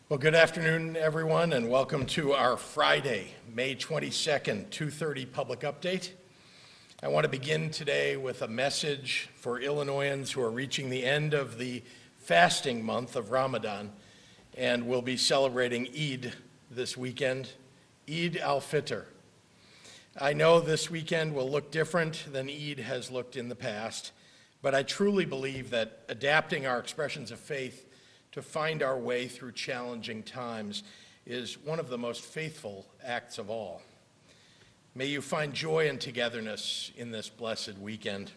Well, good afternoon, everyone, and welcome to our Friday, May 22nd, 2:30 public update. I want to begin today with a message for Illinoisans who are reaching the end of the fasting month of Ramadan and will be celebrating Eid this weekend, Eid al-Fitr. I know this weekend will look different than Eid has looked in the past, but I truly believe that adapting our expressions of faith to find our way through challenging times is one of the most faithful acts of all. May you find joy and togetherness in this blessed weekend.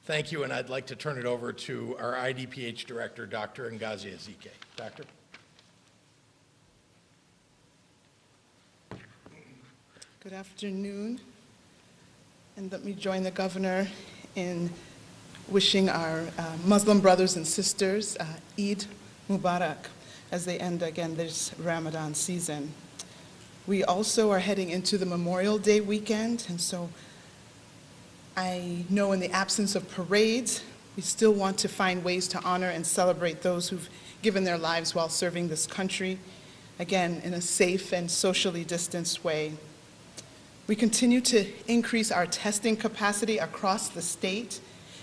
Thank you, and I'd like to turn it over to our IDPH Director, Dr. Ngozi Ezike. Doctor? Good afternoon, and let me join the Governor in wishing our Muslim brothers and sisters Eid Mubarak as they end again this Ramadan season. We also are heading into the Memorial Day weekend, and so I know in the absence of parades, we still want to find ways to honor and celebrate those who've given their lives while serving this country, again, in a safe and socially distanced way. We continue to increase our testing capacity across the state,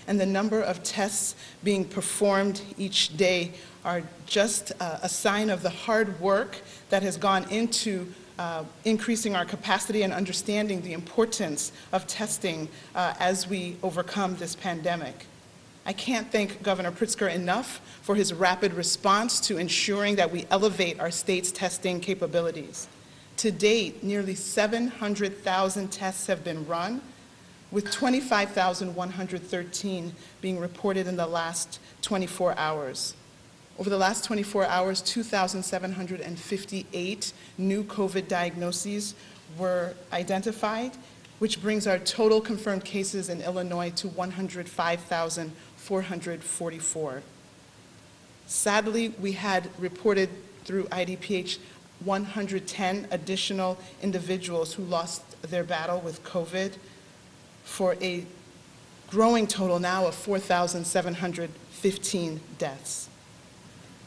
and the number of tests being performed each day are just a sign of the hard work that has gone into increasing our capacity and understanding the importance of testing as we overcome this pandemic. I can't thank Governor Pritzker enough for his rapid response to ensuring that we elevate our state's testing capabilities. To date, nearly 700,000 tests have been run, with 25,113 being reported in the last 24 hours. Over the last 24 hours, 2,758 new COVID diagnoses were identified, which brings our total confirmed cases in Illinois to 105,444. Sadly, we had reported through IDPH 110 additional individuals who lost their battle with COVID, for a growing total now of 4,715 deaths.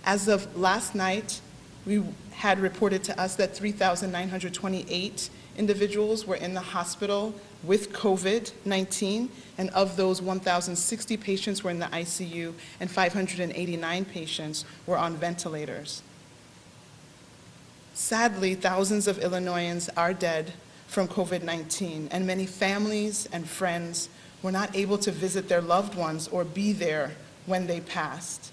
As of last night, we had reported to us that 3,928 individuals were in the hospital with COVID-19, and of those, 1,060 patients were in the ICU and 589 patients were on ventilators. Sadly, thousands of Illinoisans are dead from COVID-19, and many families and friends were not able to visit their loved ones or be there when they passed.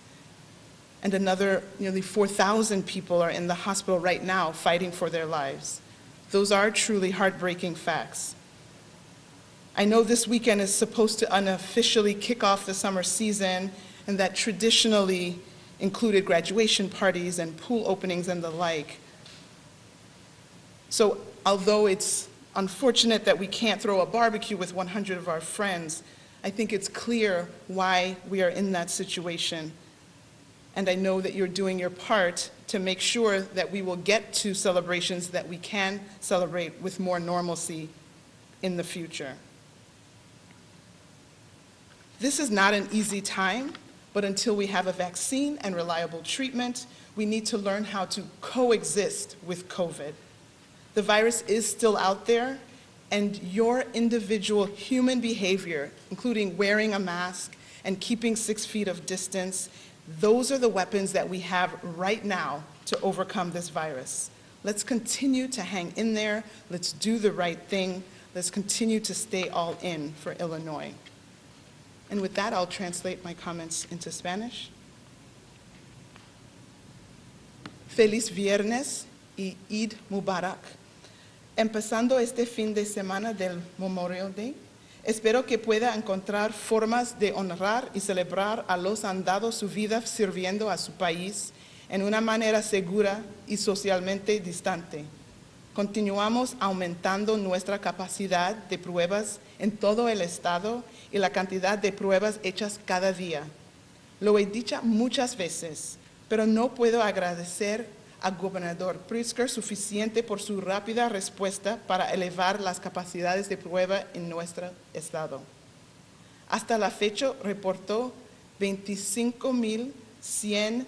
And another nearly 4,000 people are in the hospital right now fighting for their lives. Those are truly heartbreaking facts. I know this weekend is supposed to unofficially kick off the summer season, and that traditionally included graduation parties and pool openings and the like. So although it's unfortunate that we can't throw a barbecue with 100 of our friends, I think it's clear why we are in that situation. And I know that you're doing your part to make sure that we will get to celebrations that we can celebrate with more normalcy in the future. This is not an easy time, but until we have a vaccine and reliable treatment, we need to learn how to coexist with COVID. The virus is still out there, and your individual human behavior, including wearing a mask and keeping 6 feet of distance, those are the weapons that we have right now to overcome this virus. Let's continue to hang in there. Let's do the right thing. Let's continue to stay all in for Illinois. And with that, I'll translate my comments into Spanish. Feliz Viernes y Eid Mubarak. Empezando este fin de semana del Memorial Day, espero que pueda encontrar formas de honrar y celebrar a los que han dado su vida sirviendo a su país en una manera segura y socialmente distante. Continuamos aumentando nuestra capacidad de pruebas en todo el estado y la cantidad de pruebas hechas cada día. Lo he dicho muchas veces, pero no puedo agradecer al gobernador Pritzker suficiente por su rápida respuesta para elevar las capacidades de prueba en nuestro estado. Hasta la fecha reportó 25,100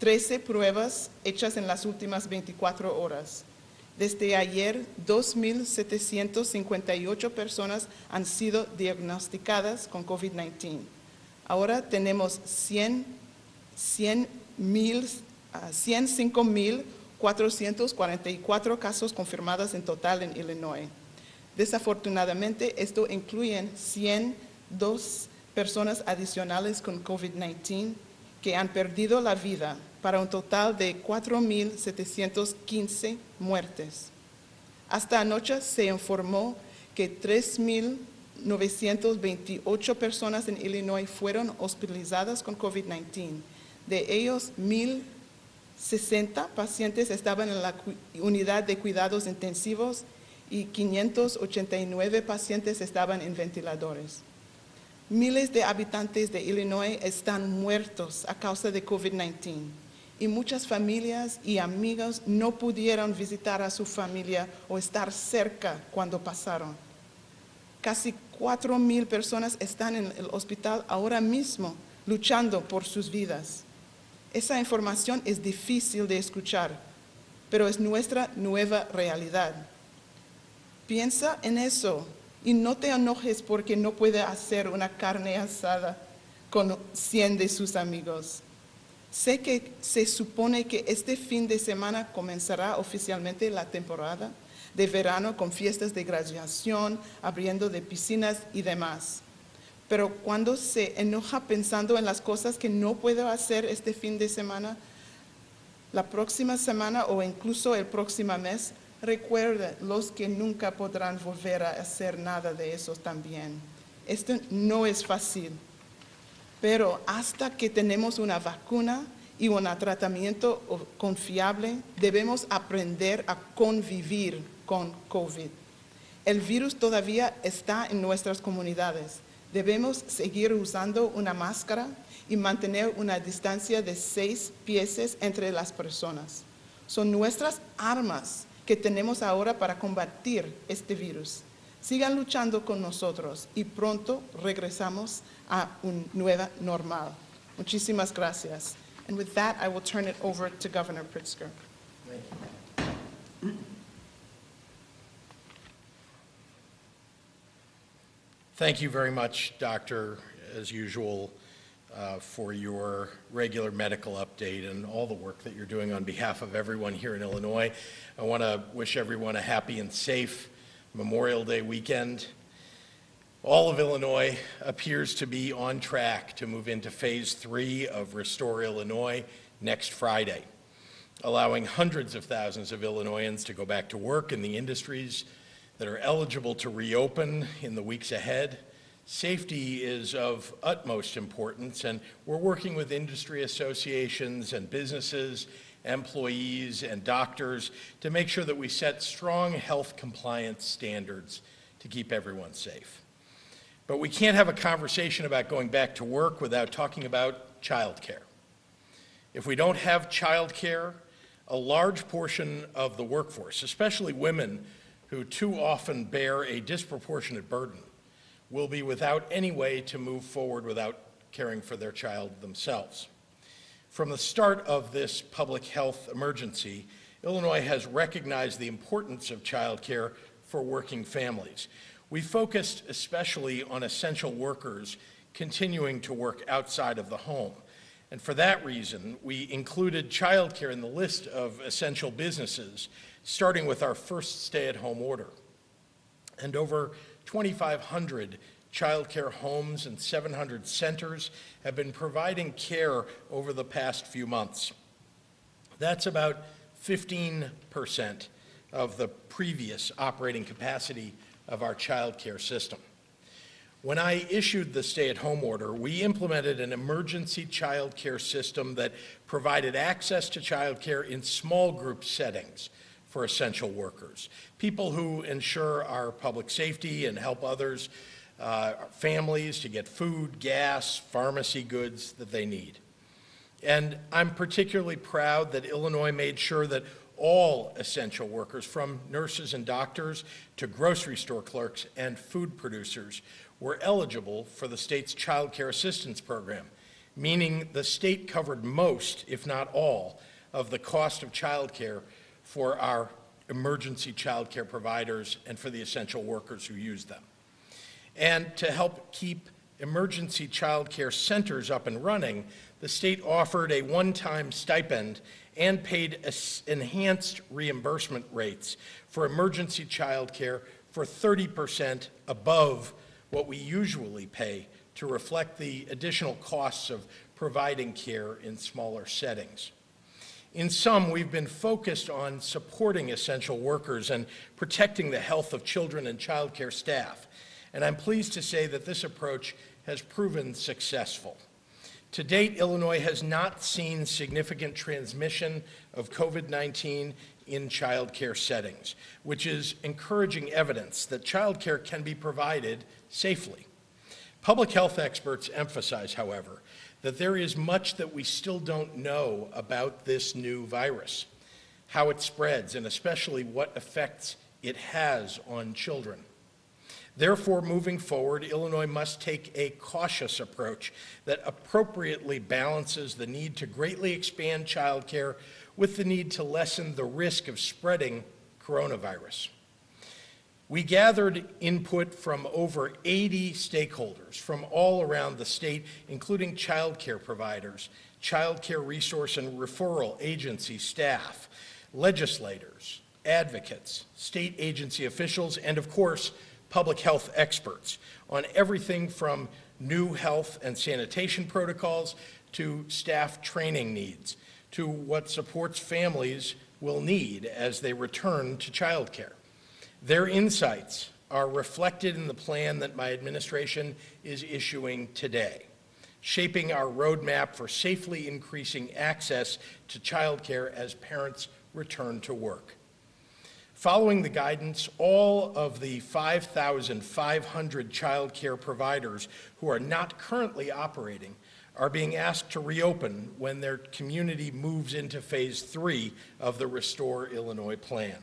13 pruebas hechas en las últimas 24 horas. Desde ayer, 2.758 personas han sido diagnosticadas con COVID-19. Ahora tenemos 105.444 casos confirmados en total en Illinois. Desafortunadamente, esto incluye 102 personas adicionales con COVID-19 que han perdido la vida, para un total de 4.715 muertes. Hasta anoche se informó que 3.928 personas en Illinois fueron hospitalizadas con COVID-19. De ellos, 1.060 pacientes estaban en la unidad de cuidados intensivos y 589 pacientes estaban en ventiladores. Miles de habitantes de Illinois están muertos a causa de COVID-19 y muchas familias y amigos no pudieron visitar a su familia o estar cerca cuando pasaron. Casi 4.000 personas están en el hospital ahora mismo luchando por sus vidas. Esa información es difícil de escuchar, pero es nuestra nueva realidad. Piensa en eso. Y no te enojes porque no puede hacer una carne asada con 100 de sus amigos. Sé que se supone que este fin de semana comenzará oficialmente la temporada de verano con fiestas de graduación, abriendo de piscinas y demás. Pero cuando se enoja pensando en las cosas que no puedo hacer este fin de semana, la próxima semana o incluso el próximo mes, recuerda los que nunca podrán volver a hacer nada de eso también. Esto no es fácil, pero hasta que tenemos una vacuna y un tratamiento confiable, debemos aprender a convivir con COVID. El virus todavía está en nuestras comunidades. Debemos seguir usando una máscara y mantener una distancia de 6 pies entre las personas. Son nuestras armas que tenemos ahora para combatir este virus. Sigan luchando con nosotros y pronto regresamos a un nuevo normal. Muchísimas gracias. And with that, I will turn it over to Governor Pritzker. Thank you very much, Doctor, as usual, for your regular medical update and all the work that you're doing on behalf of everyone here in Illinois. I want to wish everyone a happy and safe Memorial Day weekend. All of Illinois appears to be on track to move into Phase 3 of Restore Illinois next Friday, allowing hundreds of thousands of Illinoisans to go back to work in the industries that are eligible to reopen in the weeks ahead. Safety is of utmost importance, and we're working with industry associations and businesses, employees, and doctors to make sure that we set strong health compliance standards to keep everyone safe. But we can't have a conversation about going back to work without talking about childcare. If we don't have childcare, a large portion of the workforce, especially women who too often bear a disproportionate burden, will be without any way to move forward without caring for their child themselves. From the start of this public health emergency, Illinois has recognized the importance of childcare for working families. We focused especially on essential workers continuing to work outside of the home. And for that reason, we included childcare in the list of essential businesses, starting with our first stay-at-home order. And over 2,500 childcare homes and 700 centers have been providing care over the past few months. That's about 15% of the previous operating capacity of our childcare system. When I issued the stay-at-home order, we implemented an emergency childcare system that provided access to childcare in small group settings for essential workers, people who ensure our public safety and help others, families to get food, gas, pharmacy goods that they need. And I'm particularly proud that Illinois made sure that all essential workers, from nurses and doctors to grocery store clerks and food producers, were eligible for the state's child care assistance program, meaning the state covered most, if not all, of the cost of childcare for our emergency childcare providers and for the essential workers who use them. And to help keep emergency childcare centers up and running, the state offered a one-time stipend and paid enhanced reimbursement rates for emergency childcare for 30% above what we usually pay to reflect the additional costs of providing care in smaller settings. In sum, we've been focused on supporting essential workers and protecting the health of children and childcare staff, and I'm pleased to say that this approach has proven successful. To date, Illinois has not seen significant transmission of COVID-19 in childcare settings, which is encouraging evidence that childcare can be provided safely. Public health experts emphasize, however, that there is much that we still don't know about this new virus, how it spreads, and especially what effects it has on children. Therefore, moving forward, Illinois must take a cautious approach that appropriately balances the need to greatly expand childcare with the need to lessen the risk of spreading coronavirus. We gathered input from over 80 stakeholders from all around the state, including childcare providers, childcare resource and referral agency staff, legislators, advocates, state agency officials, and of course, public health experts on everything from new health and sanitation protocols to staff training needs, to what supports families will need as they return to childcare. Their insights are reflected in the plan that my administration is issuing today, shaping our roadmap for safely increasing access to childcare as parents return to work. Following the guidance, all of the 5,500 child care providers who are not currently operating are being asked to reopen when their community moves into phase 3 of the Restore Illinois plan.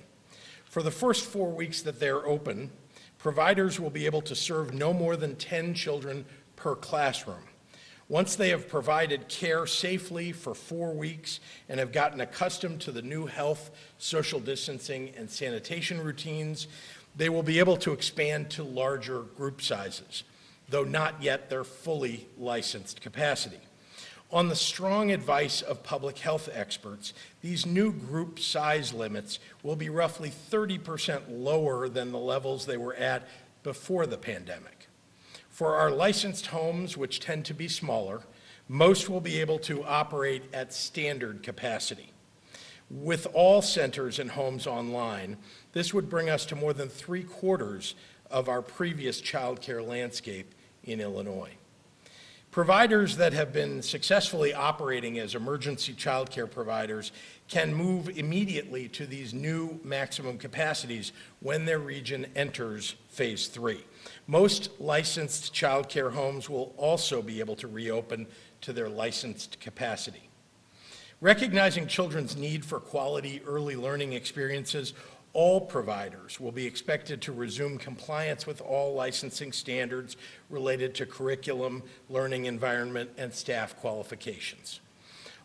For the first 4 weeks that they're open, providers will be able to serve no more than 10 children per classroom. Once they have provided care safely for 4 weeks and have gotten accustomed to the new health, social distancing, and sanitation routines, they will be able to expand to larger group sizes, though not yet their fully licensed capacity. On the strong advice of public health experts, these new group size limits will be roughly 30% lower than the levels they were at before the pandemic. For our licensed homes, which tend to be smaller, most will be able to operate at standard capacity. With all centers and homes online, this would bring us to more than 3/4 of our previous child care landscape in Illinois. Providers that have been successfully operating as emergency child care providers can move immediately to these new maximum capacities when their region enters phase 3. Most licensed child care homes will also be able to reopen to their licensed capacity. Recognizing children's need for quality early learning experiences, all providers will be expected to resume compliance with all licensing standards related to curriculum, learning environment, and staff qualifications.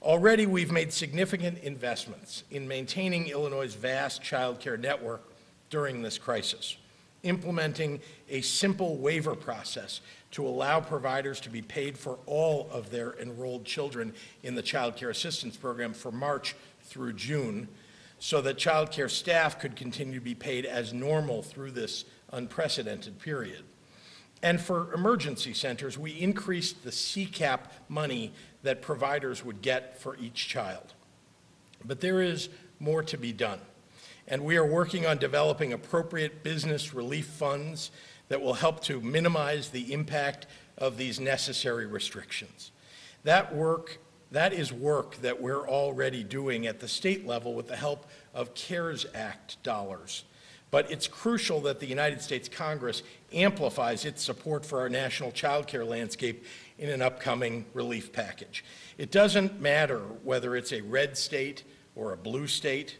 Already, we've made significant investments in maintaining Illinois' vast child care network during this crisis, implementing a simple waiver process to allow providers to be paid for all of their enrolled children in the Child Care Assistance Program for March through June, so that child care staff could continue to be paid as normal through this unprecedented period. And for emergency centers, we increased the CCAP money that providers would get for each child. But there is more to be done, and we are working on developing appropriate business relief funds that will help to minimize the impact of these necessary restrictions. That is work that we're already doing at the state level with the help of CARES Act dollars. But it's crucial that the United States Congress amplifies its support for our national child care landscape in an upcoming relief package. It doesn't matter whether it's a red state or a blue state.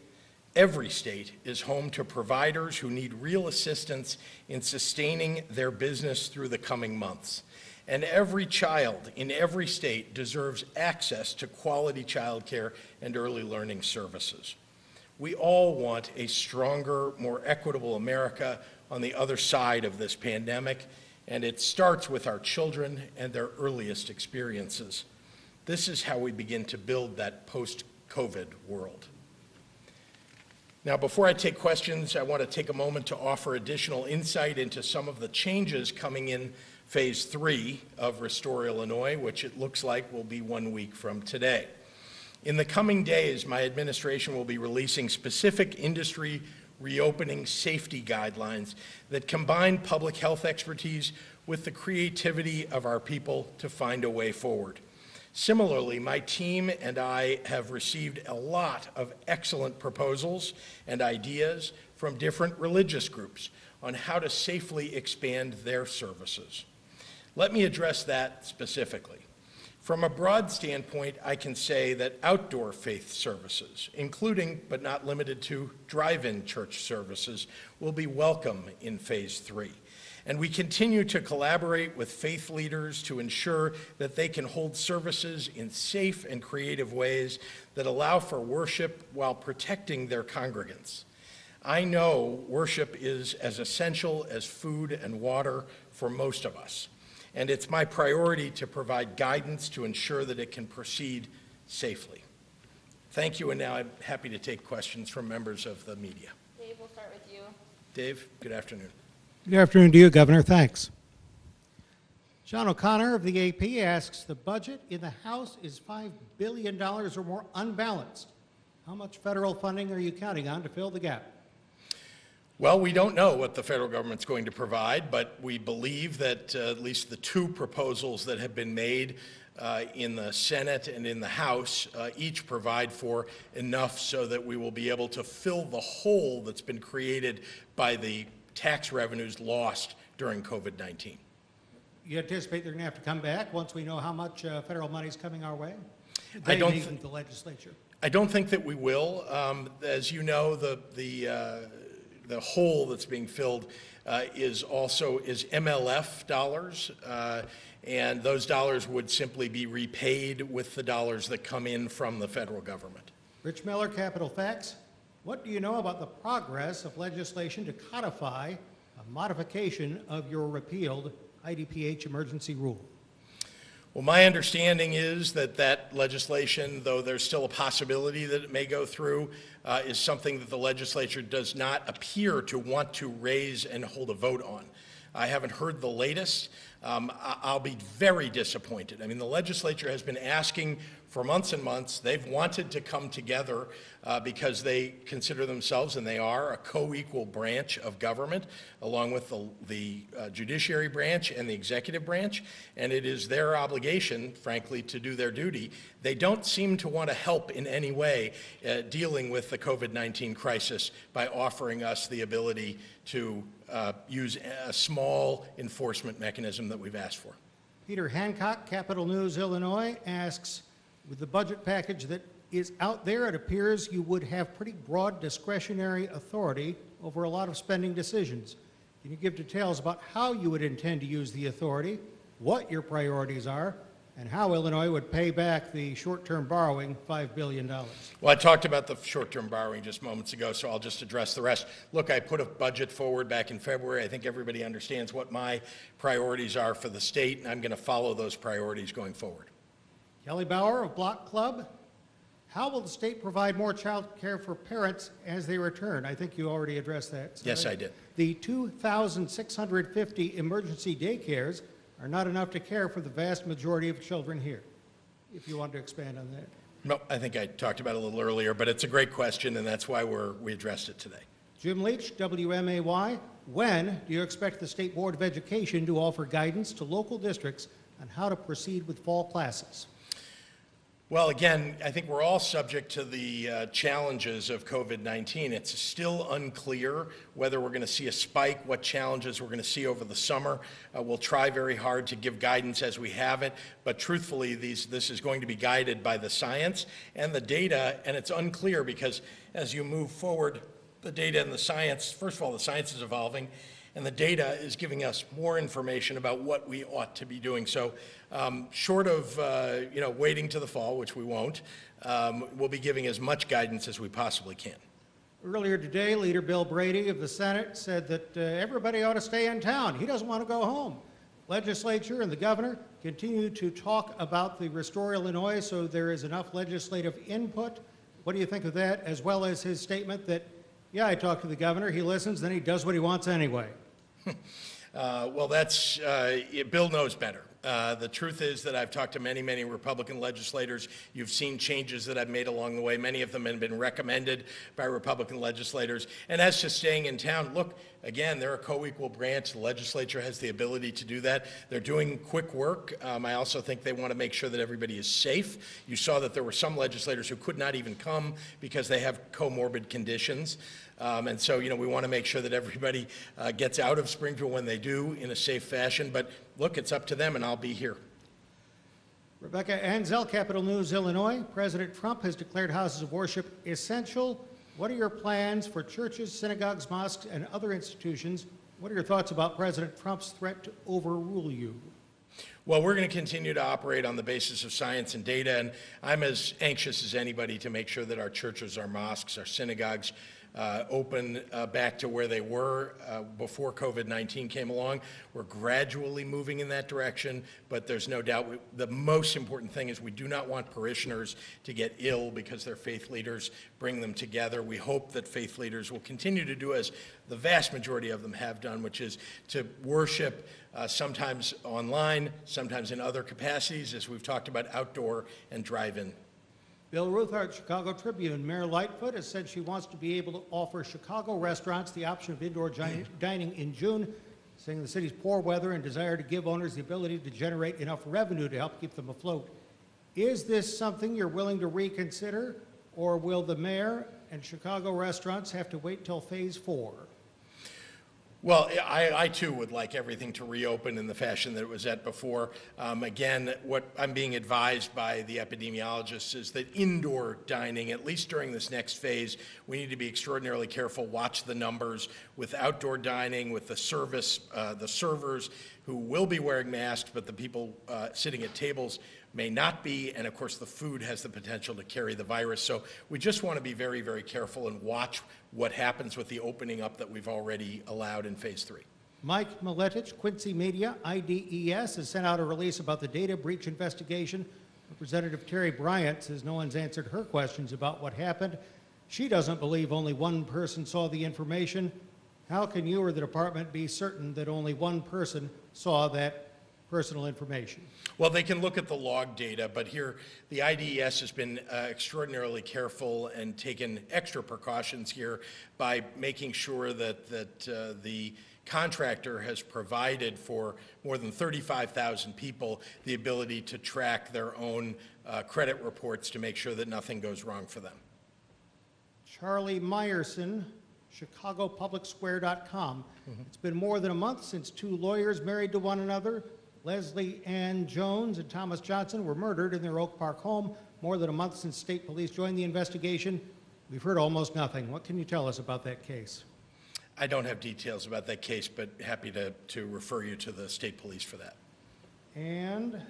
Every state is home to providers who need real assistance in sustaining their business through the coming months. And every child in every state deserves access to quality childcare and early learning services. We all want a stronger, more equitable America on the other side of this pandemic, and it starts with our children and their earliest experiences. This is how we begin to build that post-COVID world. Now, before I take questions, I want to take a moment to offer additional insight into some of the changes coming in Phase 3 of Restore Illinois, which it looks like will be 1 week from today. In the coming days, my administration will be releasing specific industry reopening safety guidelines that combine public health expertise with the creativity of our people to find a way forward. Similarly, my team and I have received a lot of excellent proposals and ideas from different religious groups on how to safely expand their services. Let me address that specifically. From a broad standpoint, I can say that outdoor faith services, including but not limited to drive-in church services, will be welcome in Phase 3. And we continue to collaborate with faith leaders to ensure that they can hold services in safe and creative ways that allow for worship while protecting their congregants. I know worship is as essential as food and water for most of us, and it's my priority to provide guidance to ensure that it can proceed safely. Thank you, and now I'm happy to take questions from members of the media. Dave, we'll start with you. Dave, good afternoon. Good afternoon to you, Governor. Thanks. John O'Connor of the AP asks, the budget in the House is $5 billion or more unbalanced. How much federal funding are you counting on to fill the gap? Well, we don't know what the federal government's going to provide, but we believe that at least the two proposals that have been made in the Senate and in the House each provide for enough so that we will be able to fill the hole that's been created by the tax revenues lost during COVID-19. You anticipate they're going to have to come back once we know how much federal money is coming our way? I don't think the legislature. I don't think that we will. As you know, the hole that's being filled is MLF dollars, and those dollars would simply be repaid with the dollars that come in from the federal government. Rich Miller, Capitol Facts. What do you know about the progress of legislation to codify a modification of your repealed IDPH emergency rule? Well, my understanding is that that legislation, though there's still a possibility that it may go through, is something that the legislature does not appear to want to raise and hold a vote on. I haven't heard the latest. I'll be very disappointed. I mean, the legislature has been asking for months and months. They've wanted to come together because they consider themselves, and they are, a co-equal branch of government, along with the judiciary branch and the executive branch, and it is their obligation, frankly, to do their duty. They don't seem to want to help in any way dealing with the COVID-19 crisis by offering us the ability to use a small enforcement mechanism that we've asked for. Peter Hancock, Capital News, Illinois, asks, with the budget package that is out there, it appears you would have pretty broad discretionary authority over a lot of spending decisions. Can you give details about how you would intend to use the authority, what your priorities are, and how Illinois would pay back the short-term borrowing, $5 billion? Well, I talked about the short-term borrowing just moments ago, so I'll just address the rest. Look, I put a budget forward back in February. I think everybody understands what my priorities are for the state, and I'm going to follow those priorities going forward. Kelly Bauer of Block Club, how will the state provide more child care for parents as they return? I think you already addressed that. Sorry. Yes, I did. The 2,650 emergency daycares are not enough to care for the vast majority of children here, if you want to expand on that. No, I think I talked about it a little earlier, but it's a great question, and that's why we addressed it today. Jim Leach, WMAY, when do you expect the State Board of Education to offer guidance to local districts on how to proceed with fall classes? Well, again, I think we're all subject to the challenges of COVID-19. It's still unclear whether we're going to see a spike, what challenges we're going to see over the summer. We'll try very hard to give guidance as we have it, but truthfully, this is going to be guided by the science and the data, and it's unclear because as you move forward, the data and the science, first of all, the science is evolving, and the data is giving us more information about what we ought to be doing. So short of waiting to the fall, which we won't, we'll be giving as much guidance as we possibly can. Earlier today, Leader Bill Brady of the Senate said that everybody ought to stay in town. He doesn't want to go home. Legislature and the governor continue to talk about the Restore Illinois so there is enough legislative input. What do you think of that, as well as his statement that, yeah, I talked to the governor, he listens, then he does what he wants anyway? Well, Bill knows better. The truth is that I've talked to many Republican legislators. You've seen changes that I've made along the way. Many of them have been recommended by Republican legislators. And as to staying in town, look, again, they're a co-equal branch. The legislature has the ability to do that. They're doing quick work. I also think they want to make sure that everybody is safe. You saw that there were some legislators who could not even come because they have comorbid conditions. And so, we want to make sure that everybody gets out of Springfield when they do in a safe fashion. But look, it's up to them, and I'll be here. Rebecca Anzel, Capital News, Illinois. President Trump has declared houses of worship essential. What are your plans for churches, synagogues, mosques, and other institutions? What are your thoughts about President Trump's threat to overrule you? Well, we're going to continue to operate on the basis of science and data, and I'm as anxious as anybody to make sure that our churches, our mosques, our synagogues open back to where they were before COVID-19 came along. We're gradually moving in that direction, but there's no doubt the most important thing is we do not want parishioners to get ill because their faith leaders bring them together. We hope that faith leaders will continue to do as the vast majority of them have done, which is to worship sometimes online, sometimes in other capacities, as we've talked about, outdoor and drive-in. Bill Ruthart, Chicago Tribune. Mayor Lightfoot has said she wants to be able to offer Chicago restaurants the option of indoor dining in June, saying the city's poor weather and desire to give owners the ability to generate enough revenue to help keep them afloat. Is this something you're willing to reconsider, or will the mayor and Chicago restaurants have to wait till phase 4? Well, I too would like everything to reopen in the fashion that it was at before. Again, what I'm being advised by the epidemiologists is that indoor dining, at least during this next phase, we need to be extraordinarily careful, watch the numbers with outdoor dining, with the servers who will be wearing masks, but the people sitting at tables may not be, and of course the food has the potential to carry the virus. So we just want to be very careful and watch what happens with the opening up that we've already allowed in phase 3. Mike Miletich, Quincy Media, IDES, has sent out a release about the data breach investigation. Representative Terry Bryant says no one's answered her questions about what happened. She doesn't believe only one person saw the information. How can you or the department be certain that only one person saw that personal information? Well, they can look at the log data, but here the IDES has been extraordinarily careful and taken extra precautions here by making sure that the contractor has provided for more than 35,000 people the ability to track their own credit reports to make sure that nothing goes wrong for them. Charlie Meyerson, ChicagoPublicSquare.com. It's been more than a month since two lawyers married to one another, Leslie Ann Jones and Thomas Johnson, were murdered in their Oak Park home. More than a month since state police joined the investigation. We've heard almost nothing. What can you tell us about that case? I don't have details about that case, but happy to refer you to the state police for that. And a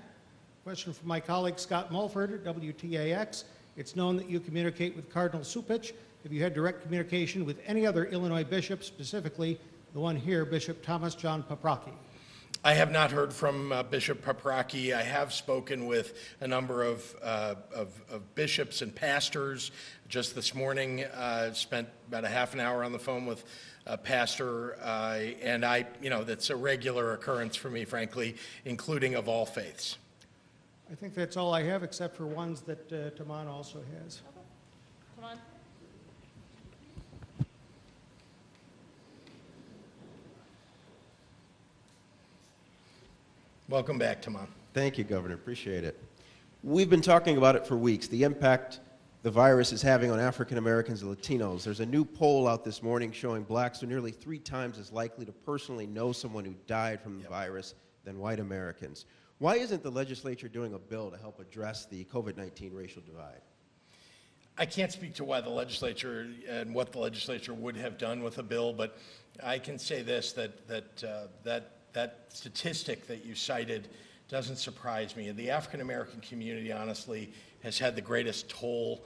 question from my colleague Scott Mulford at WTAX. It's known that you communicate with Cardinal Supich. Have you had direct communication with any other Illinois bishop, specifically the one here, Bishop Thomas John Paprocki? I have not heard from Bishop Paprocki. I have spoken with a number of bishops and pastors. Just this morning, spent about a half an hour on the phone with a pastor, and that's a regular occurrence for me, frankly, including of all faiths. I think that's all I have, except for ones that Taman also has. Come on. Welcome back, Taman. Thank you, Governor. Appreciate it. We've been talking about it for weeks, the impact the virus is having on African Americans and Latinos. There's a new poll out this morning showing blacks are nearly 3 times as likely to personally know someone who died from the virus than white Americans. Why isn't the legislature doing a bill to help address the COVID-19 racial divide? I can't speak to why the legislature and what the legislature would have done with a bill, but I can say this, that statistic that you cited doesn't surprise me. The African American community, honestly, has had the greatest toll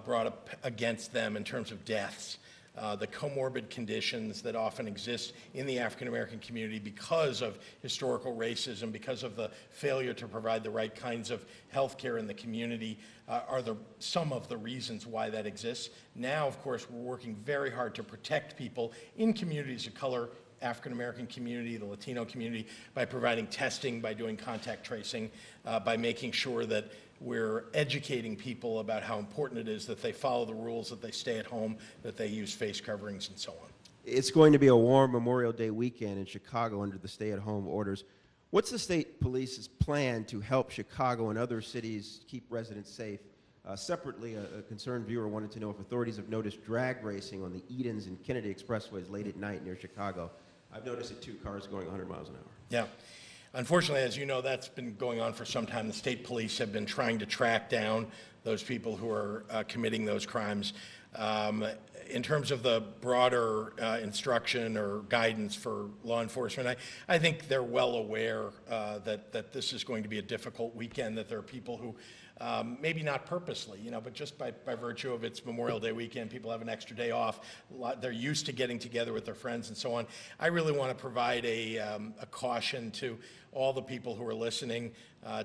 brought up against them in terms of deaths. The comorbid conditions that often exist in the African American community because of historical racism, because of the failure to provide the right kinds of health care in the community, are some of the reasons why that exists. Now, of course, we're working very hard to protect people in communities of color, African American community, the Latino community, by providing testing, by doing contact tracing, by making sure that we're educating people about how important it is that they follow the rules, that they stay at home, that they use face coverings, and so on. It's going to be a warm Memorial Day weekend in Chicago under the stay-at-home orders. What's the state police's plan to help Chicago and other cities keep residents safe? Separately, a concerned viewer wanted to know if authorities have noticed drag racing on the Edens and Kennedy expressways late at night near Chicago. I've noticed it, 2 cars going 100 miles an hour. Yeah. Unfortunately, as you know, that's been going on for some time. The state police have been trying to track down those people who are committing those crimes. In terms of the broader instruction or guidance for law enforcement, I think they're well aware that this is going to be a difficult weekend, that there are people who maybe not purposely, but just by virtue of it's Memorial Day weekend, people have an extra day off. They're used to getting together with their friends and so on. I really want to provide a caution to all the people who are listening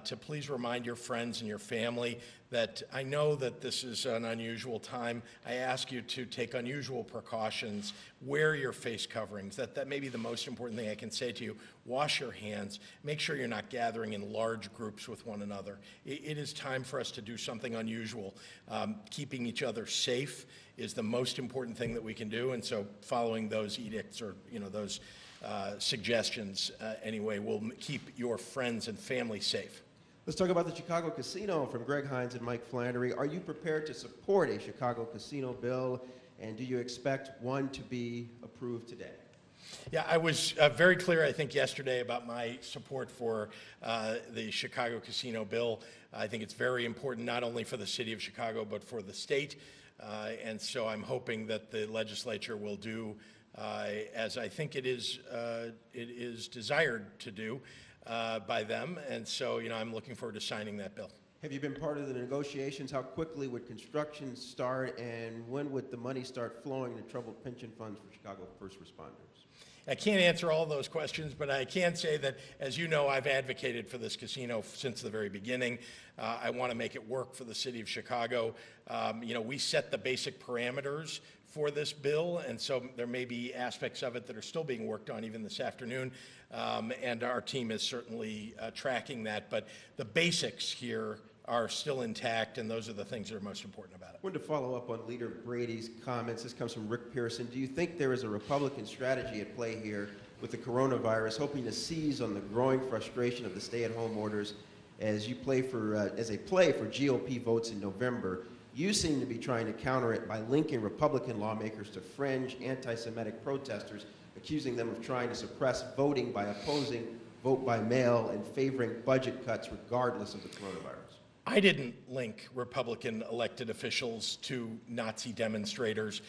to please remind your friends and your family that I know that this is an unusual time. I ask you to take unusual precautions, wear your face coverings. That may be the most important thing I can say to you. Wash your hands. Make sure you're not gathering in large groups with one another. It is time for us to do something unusual. Keeping each other safe is the most important thing that we can do, and so following those edicts or those suggestions anyway will keep your friends and family safe. Let's talk about the Chicago Casino from Greg Hines and Mike Flannery. Are you prepared to support a Chicago Casino bill, and do you expect one to be approved today? Yeah, I was very clear, I think, yesterday about my support for the Chicago Casino bill. I think it's very important not only for the city of Chicago but for the state, and so I'm hoping that the legislature will do as I think it is desired to do by them, and so I'm looking forward to signing that bill. Have you been part of the negotiations? How quickly would construction start, and when would the money start flowing to troubled pension funds for Chicago first responders? I can't answer all those questions, but I can say that, as you know, I've advocated for this casino since the very beginning. I want to make it work for the city of Chicago. We set the basic parameters for this bill, and so there may be aspects of it that are still being worked on even this afternoon, and our team is certainly tracking that. But the basics here are still intact, and those are the things that are most important about it. I wanted to follow up on Leader Brady's comments. This comes from Rick Pearson. Do you think there is a Republican strategy at play here with the coronavirus, hoping to seize on the growing frustration of the stay-at-home orders as a play for GOP votes in November? You seem to be trying to counter it by linking Republican lawmakers to fringe anti-Semitic protesters, accusing them of trying to suppress voting by opposing vote by mail and favoring budget cuts regardless of the coronavirus. I didn't link Republican elected officials to Nazi demonstrators.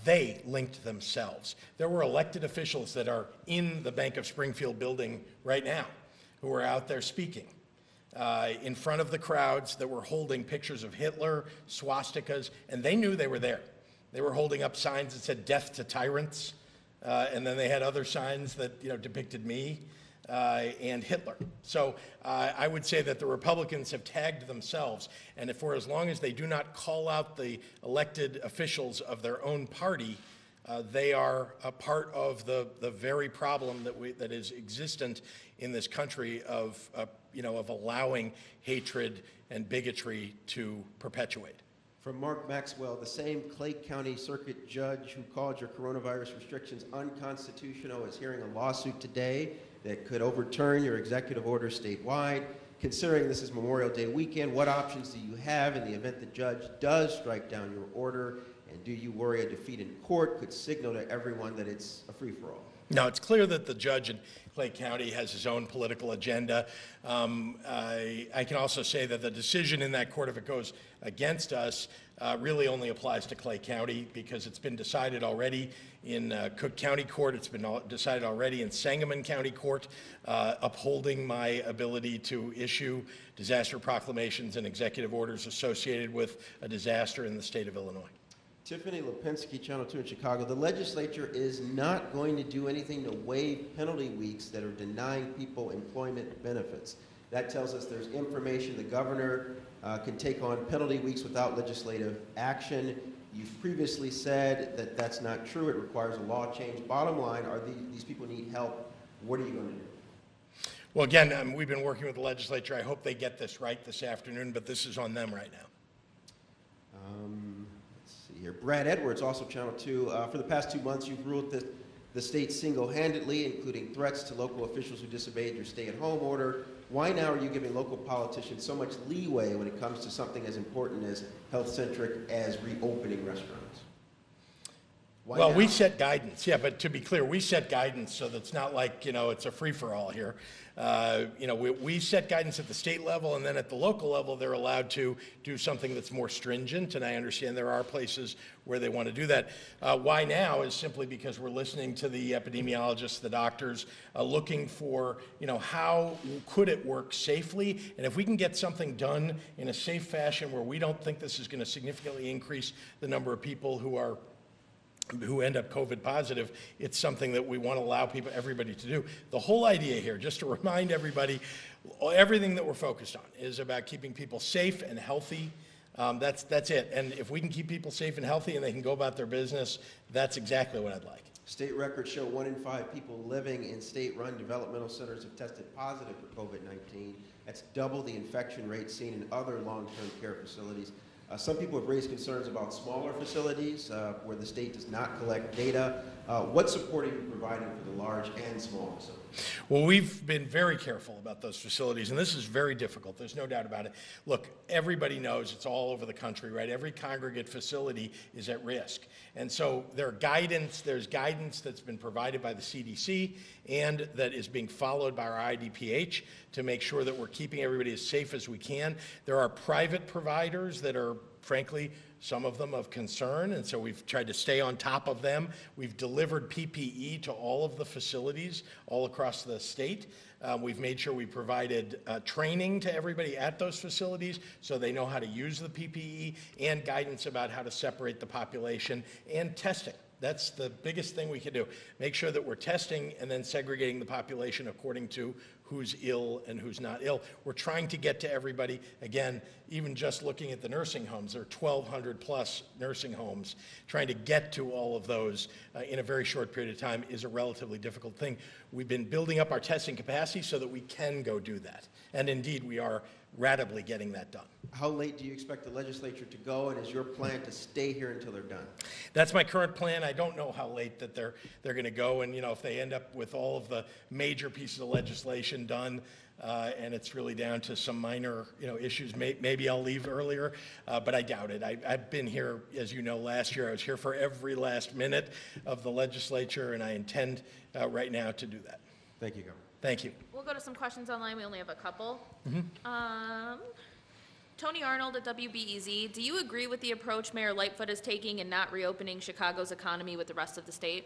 They linked themselves. There were elected officials that are in the Bank of Springfield building right now who are out there speaking in front of the crowds that were holding pictures of Hitler, swastikas, and they knew they were there. They were holding up signs that said "Death to Tyrants," and then they had other signs that depicted me and Hitler. So I would say that the Republicans have tagged themselves, and for as long as they do not call out the elected officials of their own party, they are a part of the very problem that is existent in this country of allowing hatred and bigotry to perpetuate. From Mark Maxwell, the same Clay County Circuit judge who called your coronavirus restrictions unconstitutional is hearing a lawsuit today that could overturn your executive order statewide. Considering this is Memorial Day weekend, what options do you have in the event the judge does strike down your order? And do you worry a defeat in court could signal to everyone that it's a free-for-all? Now, it's clear that the judge in Clay County has his own political agenda. I can also say that the decision in that court, if it goes against us, really only applies to Clay County because it's been decided already in Cook County Court. It's been decided already in Sangamon County Court, upholding my ability to issue disaster proclamations and executive orders associated with a disaster in the state of Illinois. Tiffany Lipinski, Channel 2 in Chicago. The legislature is not going to do anything to waive penalty weeks that are denying people employment benefits. That tells us there's information the governor can take on penalty weeks without legislative action. You've previously said that that's not true. It requires a law change. Bottom line, are these people need help? What are you going to do? Well, again, we've been working with the legislature. I hope they get this right this afternoon, but this is on them right now. Here. Brad Edwards, also Channel 2. For the past 2 months, you've ruled the state single-handedly, including threats to local officials who disobeyed your stay-at-home order. Why now are you giving local politicians so much leeway when it comes to something as important as health-centric as reopening restaurants? Why well, now? we set guidance, yeah, but to be clear, we set guidance so that's not like, it's a free-for-all here. We set guidance at the state level, and then at the local level, they're allowed to do something that's more stringent, and I understand there are places where they want to do that. Why now is simply because we're listening to the epidemiologists, the doctors, looking for, how could it work safely, and if we can get something done in a safe fashion where we don't think this is going to significantly increase the number of people who end up COVID positive, it's something that we want to allow everybody to do. The whole idea here, just to remind everybody, everything that we're focused on is about keeping people safe and healthy. That's it. And if we can keep people safe and healthy and they can go about their business, that's exactly what I'd like. State records show 1 in 5 people living in state-run developmental centers have tested positive for COVID-19. That's double the infection rate seen in other long-term care facilities. Some people have raised concerns about smaller facilities where the state does not collect data. What support are you providing for the large and small facilities? Well, we've been very careful about those facilities, and this is very difficult. There's no doubt about it. Look, everybody knows it's all over the country, right? Every congregate facility is at risk. And so there's guidance that's been provided by the CDC and that is being followed by our IDPH to make sure that we're keeping everybody as safe as we can. There are private providers that are, frankly, some of them of concern, and so we've tried to stay on top of them. We've delivered PPE to all of the facilities all across the state. We've made sure we provided training to everybody at those facilities so they know how to use the PPE and guidance about how to separate the population and testing. That's the biggest thing we can do. Make sure that we're testing and then segregating the population according to who's ill and who's not ill. We're trying to get to everybody. Again, even just looking at the nursing homes, there are 1,200 plus nursing homes. Trying to get to all of those in a very short period of time is a relatively difficult thing. We've been building up our testing capacity so that we can go do that. And indeed, we are ratably getting that done. How late do you expect the legislature to go, and is your plan to stay here until they're done? That's my current plan. I don't know how late that they're going to go, and if they end up with all of the major pieces of legislation done, and it's really down to some minor issues, maybe I'll leave earlier, but I doubt it. I've been here, as you know, last year. I was here for every last minute of the legislature, and I intend right now to do that. Thank you, Governor. Thank you. We'll go to some questions online. We only have a couple. Tony Arnold at WBEZ, do you agree with the approach Mayor Lightfoot is taking in not reopening Chicago's economy with the rest of the state?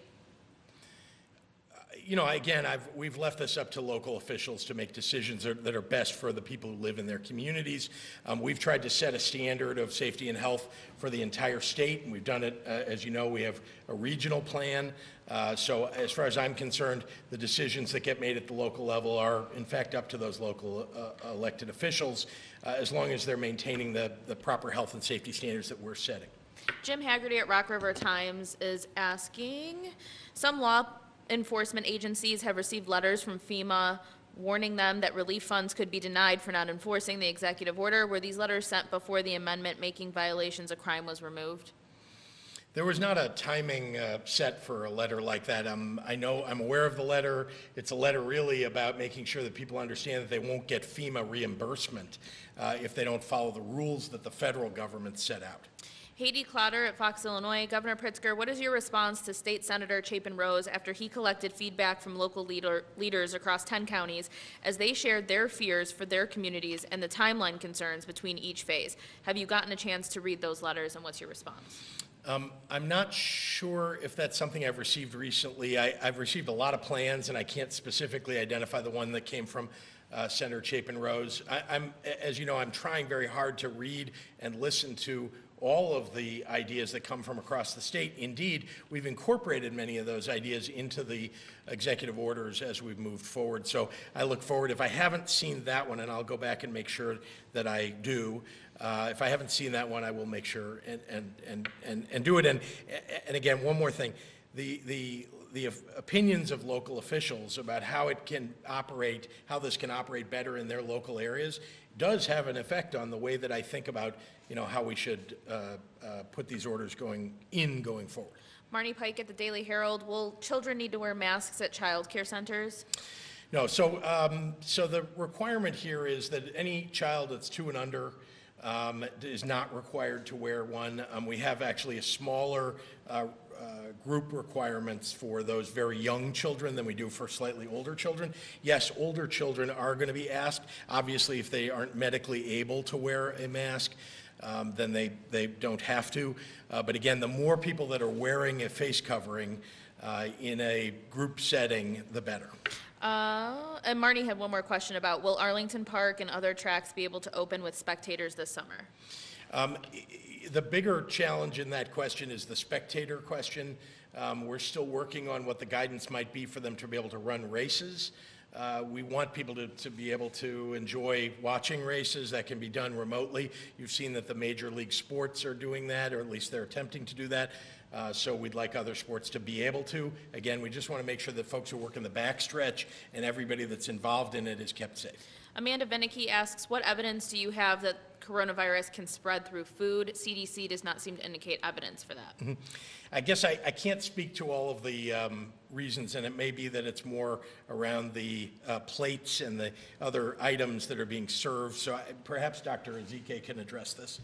Again, we've left this up to local officials to make decisions that are best for the people who live in their communities. We've tried to set a standard of safety and health for the entire state, and we've done it, as you know, we have a regional plan. So as far as I'm concerned, the decisions that get made at the local level are, in fact, up to those local elected officials, as long as they're maintaining the proper health and safety standards that we're setting. Jim Haggerty at Rock River Times is asking, some law enforcement agencies have received letters from FEMA warning them that relief funds could be denied for not enforcing the executive order. Were these letters sent before the amendment making violations a crime was removed? There was not a timing set for a letter like that. I'm aware of the letter. It's a letter really about making sure that people understand that they won't get FEMA reimbursement if they don't follow the rules that the federal government set out. Haiti Clotter at Fox, Illinois. Governor Pritzker, what is your response to State Senator Chapin Rose after he collected feedback from local leaders across 10 counties as they shared their fears for their communities and the timeline concerns between each phase? Have you gotten a chance to read those letters, and what's your response? I'm not sure if that's something I've received recently. I've received a lot of plans, and I can't specifically identify the one that came from Senator Chapin Rose. As you know, I'm trying very hard to read and listen to all of the ideas that come from across the state. Indeed, we've incorporated many of those ideas into the executive orders as we've moved forward. So I look forward. If I haven't seen that one, and I'll go back and make sure that I do, if I haven't seen that one, I will make sure and do it. And again, one more thing, the opinions of local officials about how it can operate, how this can operate better in their local areas, does have an effect on the way that I think about, how we should put these orders going forward. Marnie Pike at the Daily Herald. Will children need to wear masks at child care centers? No. So the requirement here is that any child that's 2 and under is not required to wear one. We have actually a smaller group requirements for those very young children than we do for slightly older children. Yes, older children are going to be asked. Obviously, if they aren't medically able to wear a mask, then they don't have to. But again, the more people that are wearing a face covering in a group setting, the better. And Marnie had one more question about, will Arlington Park and other tracks be able to open with spectators this summer? The bigger challenge in that question is the spectator question. We're still working on what the guidance might be for them to be able to run races. We want people to be able to enjoy watching races. That can be done remotely. You've seen that the major league sports are doing that, or at least they're attempting to do that. So we'd like other sports to be able to. Again, we just want to make sure that folks who work in the backstretch and everybody that's involved in it is kept safe. Amanda Vinicky asks, what evidence do you have that coronavirus can spread through food? CDC does not seem to indicate evidence for that. Mm-hmm. I guess I can't speak to all of the reasons, and it may be that it's more around the plates and the other items that are being served. So perhaps Dr. Ezike can address this.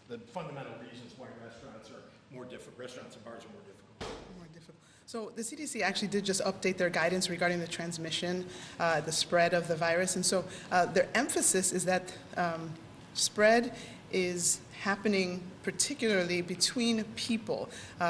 The fundamental reasons why restaurants are more difficult, restaurants and bars are more difficult. So the CDC actually did just update their guidance regarding the transmission, the spread of the virus. And so their emphasis is that spread is happening particularly between people.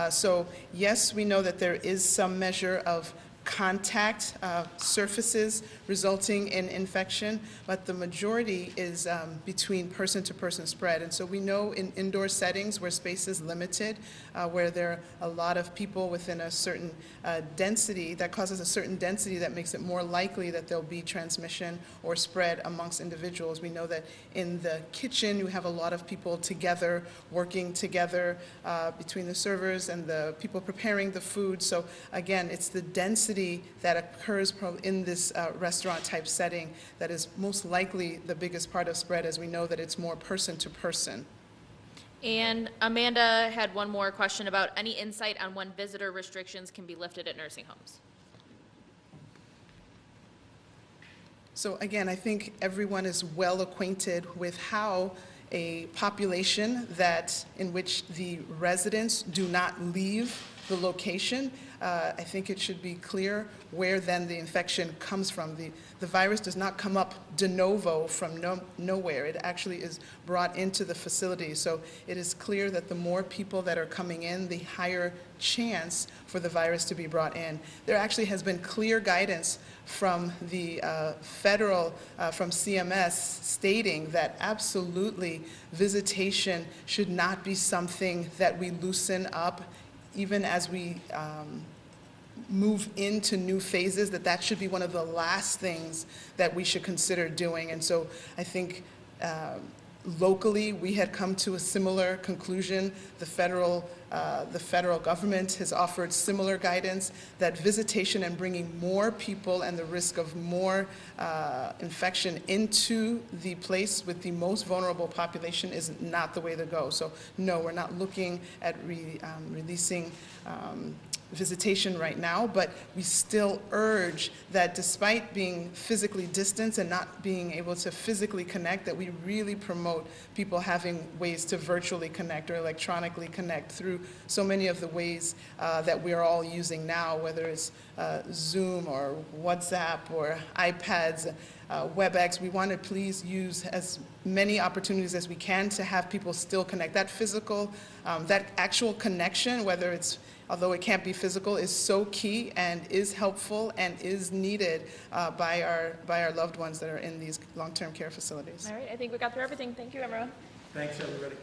So yes, we know that there is some measure of contact surfaces resulting in infection, but the majority is between person-to-person spread. And so we know in indoor settings where space is limited, where there are a lot of people within a certain density, that causes a certain density that makes it more likely that there'll be transmission or spread amongst individuals. We know that in the kitchen you have a lot of people together, working together between the servers and the people preparing the food. So again, it's the density that occurs in this restaurant type setting that is most likely the biggest part of spread, as we know that it's more person to person. And Amanda had one more question about any insight on when visitor restrictions can be lifted at nursing homes. So again, I think everyone is well acquainted with how a population in which the residents do not leave the location, I think it should be clear where then the infection comes from. The virus does not come up de novo from nowhere. It actually is brought into the facility. So it is clear that the more people that are coming in, the higher chance for the virus to be brought in. There actually has been clear guidance from the federal, from CMS, stating that absolutely visitation should not be something that we loosen up even as we move into new phases, that should be one of the last things that we should consider doing. And so I think locally we had come to a similar conclusion. The federal the federal government has offered similar guidance that visitation and bringing more people and the risk of more infection into the place with the most vulnerable population is not the way to go. So no, we're not looking at releasing visitation right now, but we still urge that despite being physically distanced and not being able to physically connect, that we really promote people having ways to virtually connect or electronically connect through so many of the ways that we're all using now, whether it's Zoom or WhatsApp or iPads, WebEx. We want to please use as many opportunities as we can to have people still connect. That physical, that actual connection, whether it's, although it can't be physical, is so key and is helpful and is needed by our loved ones that are in these long-term care facilities. All right, I think we got through everything. Thank you, everyone. Thanks, everybody.